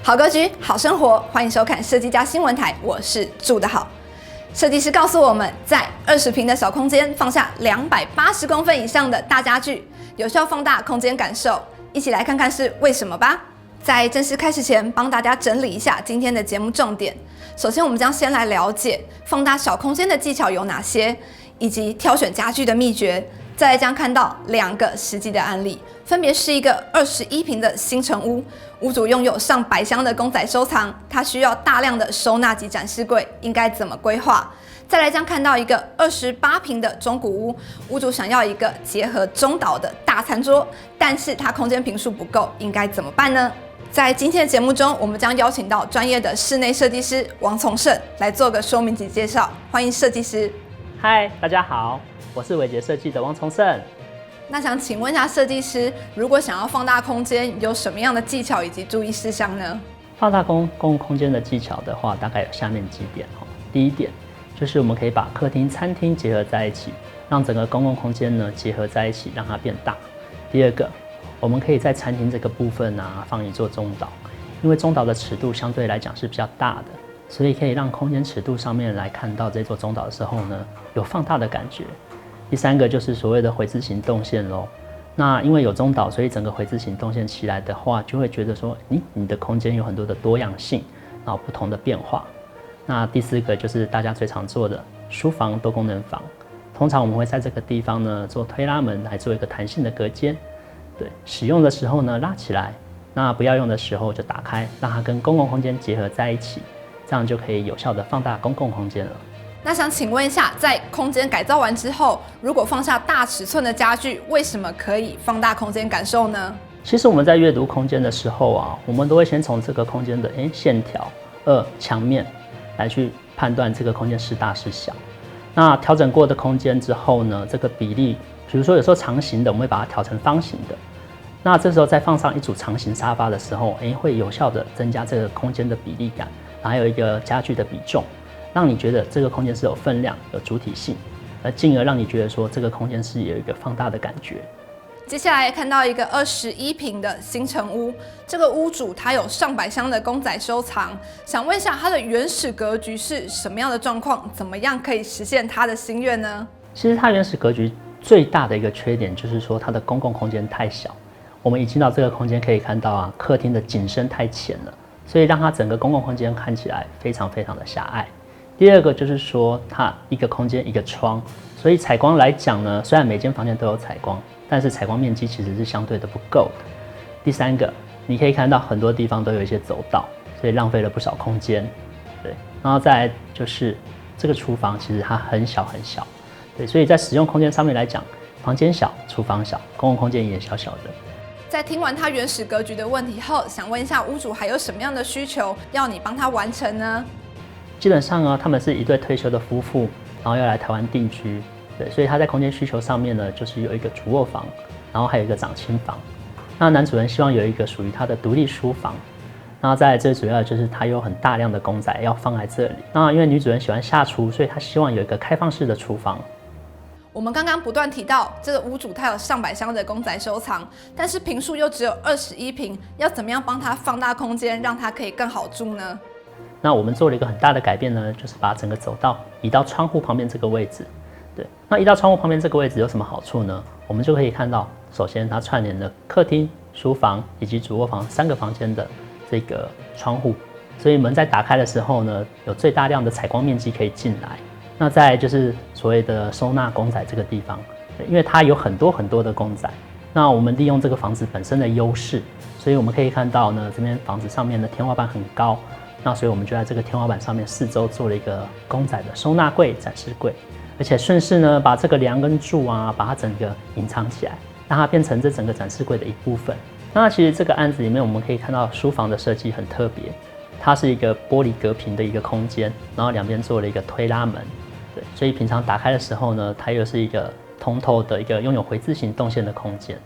好格局，好生活，欢迎收看设计家新闻台，我是住得好。设计师告诉我们，在20平的小空间放下280公分以上的大家具，有效放大空间感受。一起来看看是为什么吧。在正式开始前，帮大家整理一下今天的节目重点。首先，我们将先来了解放大小空间的技巧有哪些，以及挑选家具的秘诀。再来将看到2个实际的案例，分别是一个21平的新成屋，屋主拥有上百箱的公仔收藏，他需要大量的收纳及展示柜，应该怎么规划？再来将看到一个28平的中古屋，屋主想要一个结合中岛的大餐桌，但是他空间坪数不够，应该怎么办呢？在今天的节目中，我们将邀请到专业的室内设计师王从胜来做个说明及介绍，欢迎设计师。嗨，大家好，我是伟杰设计的王从胜。那想请问一下设计师，如果想要放大空间，有什么样的技巧以及注意事项呢？放大公共空间的技巧的话，大概有下面几点。第一点就是我们可以把客厅、餐厅结合在一起，让整个公共空间呢结合在一起，让它变大。第二个，我们可以在餐厅这个部分放一座中岛，因为中岛的尺度相对来讲是比较大的，所以可以让空间尺度上面来看到这座中岛的时候呢，有放大的感觉。第三个就是所谓的回字形动线咯。那因为有中岛，所以整个回字形动线起来的话，就会觉得说，你的空间有很多的多样性，然后不同的变化。那第四个就是大家最常做的书房多功能房，通常我们会在这个地方呢做推拉门来做一个弹性的隔间。对，使用的时候呢拉起来，那不要用的时候就打开，让它跟公共空间结合在一起，这样就可以有效的放大公共空间了。那想请问一下，在空间改造完之后，如果放下大尺寸的家具，为什么可以放大空间感受呢？其实我们在阅读空间的时候我们都会先从这个空间的线条、墙面来去判断这个空间是大是小。那调整过的空间之后呢，这个比例，比如说有时候长形的，我们会把它调成方形的。那这时候再放上一组长形沙发的时候，会有效的增加这个空间的比例感，然后还有一个家具的比重。让你觉得这个空间是有分量、有主体性，而进而让你觉得说这个空间是有一个放大的感觉。接下来看到一个21平的新成屋，这个屋主他有上百箱的公仔收藏，想问一下他的原始格局是什么样的状况？怎么样可以实现他的心愿呢？其实它原始格局最大的一个缺点就是说它的公共空间太小。我们一进到这个空间可以看到客厅的景深太浅了，所以让它整个公共空间看起来非常非常的狭隘。第二个就是说，它一个空间一个窗，所以采光来讲呢，虽然每间房间都有采光，但是采光面积其实是相对的不够的。第三个，你可以看到很多地方都有一些走道，所以浪费了不少空间。对，然后再来就是这个厨房其实它很小很小，对，所以在使用空间上面来讲，房间小，厨房小，公共空间也小小的。在听完他原始格局的问题后，想问一下屋主还有什么样的需求要你帮他完成呢？基本上他们是一对退休的夫妇，然后要来台湾定居，对，所以他在空间需求上面呢，就是有一个主卧房，然后还有一个长青房。那男主人希望有一个属于他的独立书房，然后再来最主要的就是他有很大量的公仔要放在这里。那因为女主人喜欢下厨，所以他希望有一个开放式的厨房。我们刚刚不断提到，这个屋主他有上百箱的公仔收藏，但是坪数又只有21平，要怎么样帮他放大空间，让他可以更好住呢？那我们做了一个很大的改变呢，就是把整个走道移到窗户旁边这个位置。对，那移到窗户旁边这个位置有什么好处呢？我们就可以看到，首先它串联了客厅、书房以及主卧房3个房间的这个窗户，所以门在打开的时候呢，有最大量的采光面积可以进来。那再来就是所谓的收纳公仔这个地方，因为它有很多很多的公仔，那我们利用这个房子本身的优势，所以我们可以看到呢，这边房子上面的天花板很高。那所以我们就在这个天花板上面四周做了一个公仔的收纳柜、展示柜，而且顺势呢把这个梁跟柱把它整个隐藏起来，让它变成这整个展示柜的一部分。那其实这个案子里面我们可以看到书房的设计很特别，它是一个玻璃隔屏的一个空间，然后两边做了一个推拉门，对，所以平常打开的时候呢，它又是一个通透的一个拥有回字形动线的空间，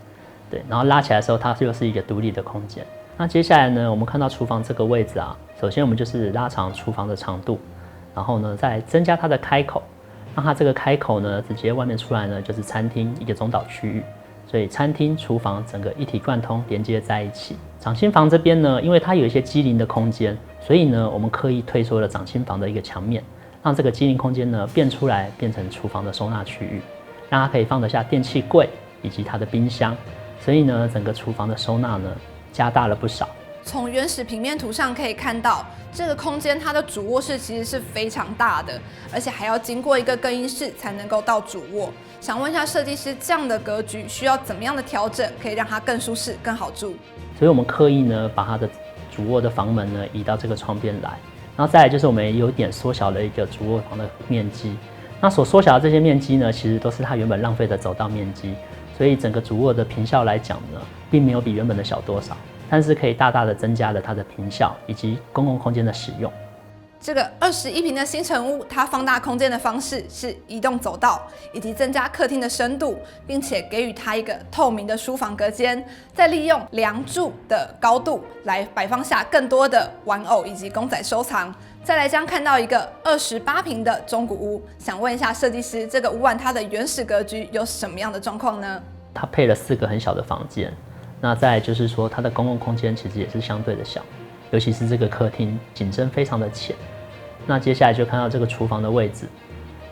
对，然后拉起来的时候它又是一个独立的空间。那接下来呢，我们看到厨房这个位置首先我们就是拉长厨房的长度，然后呢再增加它的开口，让它这个开口呢直接外面出来呢就是餐厅一个中岛区域，所以餐厅、厨房整个一体贯通连接在一起。掌心房这边呢，因为它有一些机灵的空间，所以呢，我们刻意退缩了掌心房的一个墙面，让这个机灵空间呢变出来，变成厨房的收纳区域，让它可以放得下电器柜以及它的冰箱。所以呢，整个厨房的收纳呢加大了不少。从原始平面图上可以看到，这个空间它的主卧室其实是非常大的，而且还要经过一个更衣室才能够到主卧。想问一下设计师，这样的格局需要怎么样的调整，可以让它更舒适、更好住？所以我们刻意呢把它的主卧的房门呢移到这个窗边来，然后再来就是我们也有点缩小了一个主卧房的面积。那所缩小的这些面积呢，其实都是它原本浪费的走道面积，所以整个主卧的坪效来讲呢，并没有比原本的小多少。但是可以大大的增加了它的坪效以及公共空间的使用。这个21坪的新成屋，它放大空间的方式是移动走道，以及增加客厅的深度，并且给予它一个透明的书房隔间，再利用梁柱的高度来摆放下更多的玩偶以及公仔收藏。再来将看到一个28坪的中古屋，想问一下设计师，这个屋案它的原始格局有什么样的状况呢？它配了4个很小的房间。那再来就是说，它的公共空间其实也是相对的小，尤其是这个客厅景深非常的浅。那接下来就看到这个厨房的位置，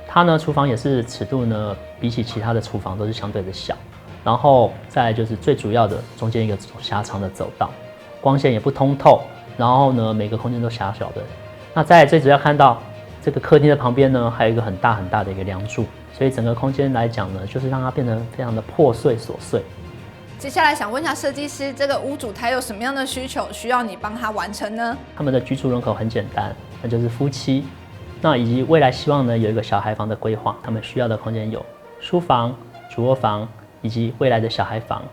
它呢厨房也是尺度呢比起其他的厨房都是相对的小。然后再来就是最主要的中间一个狭长的走道，光线也不通透，然后呢每个空间都狭小的。那再来最主要看到这个客厅的旁边呢还有一个很大很大的一个梁柱，所以整个空间来讲呢，就是让它变得非常的破碎琐碎。接下来想问一下设计师，这个屋主他有什么样的需求需要你帮他完成呢？他们的居住人口很简单，那就是夫妻，那以及未来希望呢有一个小孩房的规划。他们需要的空间有书房、主卧房以及未来的小孩房，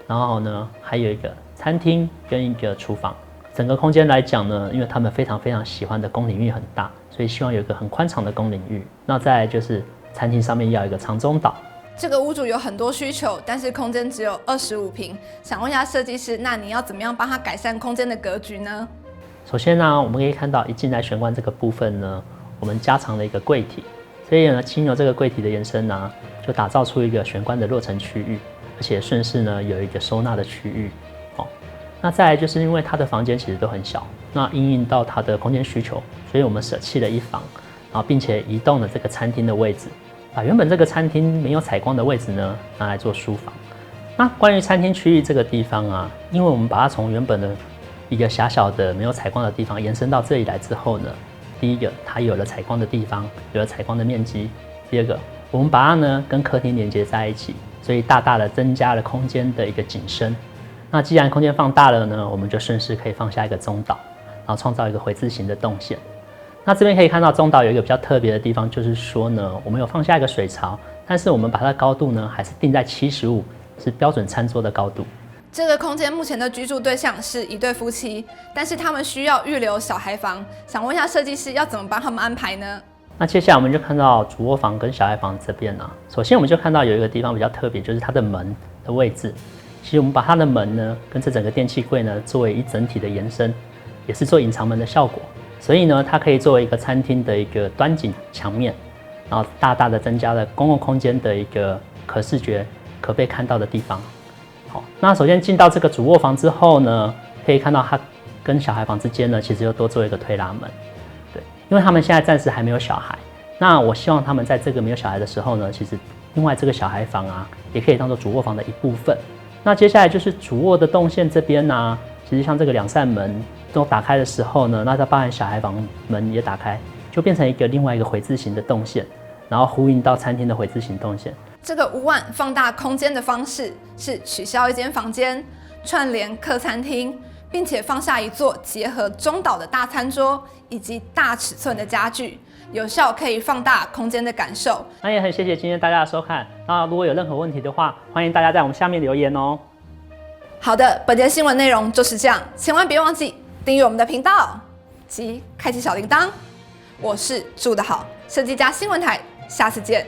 然后呢还有一个餐厅跟一个厨房。整个空间来讲呢，因为他们非常非常喜欢的公领域很大，所以希望有一个很宽敞的公领域。那再来就是餐厅上面要有一个长中岛。这个屋主有很多需求，但是空间只有25坪，想问一下设计师，那你要怎么样帮他改善空间的格局呢？首先呢，我们可以看到一进来玄关这个部分呢，我们加长了一个柜体，所以呢，经由这个柜体的延伸呢，就打造出一个玄关的落成区域，而且顺势呢有一个收纳的区域。那再来就是因为它的房间其实都很小，那因应到它的空间需求，所以我们舍弃了一房，然后并且移动了这个餐厅的位置。把原本这个餐厅没有采光的位置呢，拿来做书房。那关于餐厅区域这个地方啊，因为我们把它从原本的一个狭小的没有采光的地方延伸到这里来之后呢，第一个它有了采光的地方，有了采光的面积；第二个，我们把它呢跟客厅连接在一起，所以大大的增加了空间的一个景深。那既然空间放大了呢，我们就顺势可以放下一个中岛，然后创造一个回字形的动线。那这边可以看到中岛有一个比较特别的地方，就是说呢，我们有放下一个水槽，但是我们把它的高度呢还是定在75，是标准餐桌的高度。这个空间目前的居住对象是一对夫妻，但是他们需要预留小孩房，想问一下设计师要怎么帮他们安排呢？那接下来我们就看到主卧房跟小孩房这边啊，首先我们就看到有一个地方比较特别，就是它的门的位置。其实我们把它的门呢跟这整个电器柜呢作为一整体的延伸，也是做隐藏门的效果。所以呢，它可以作为一个餐厅的一个端景墙面，然后大大的增加了公共空间的一个可视觉、可被看到的地方。好，那首先进到这个主卧房之后呢，可以看到它跟小孩房之间呢，其实又多做一个推拉门。对，因为他们现在暂时还没有小孩，那我希望他们在这个没有小孩的时候呢，其实另外这个小孩房啊，也可以当做主卧房的一部分。那接下来就是主卧的动线这边啊，其实像这个2扇门都打开的时候呢，那它包含小孩房门也打开，就变成另外一个回字形的动线，然后呼应到餐厅的回字形动线。这个屋案放大空间的方式是取消一间房间，串联客餐厅，并且放下一座结合中岛的大餐桌以及大尺寸的家具，有效可以放大空间的感受。那也很谢谢今天大家的收看。那如果有任何问题的话，欢迎大家在我们下面留言哦。好的，本节新闻内容就是这样，千万别忘记订阅我们的频道及开启小铃铛。我是住得好设计家新闻台，下次见。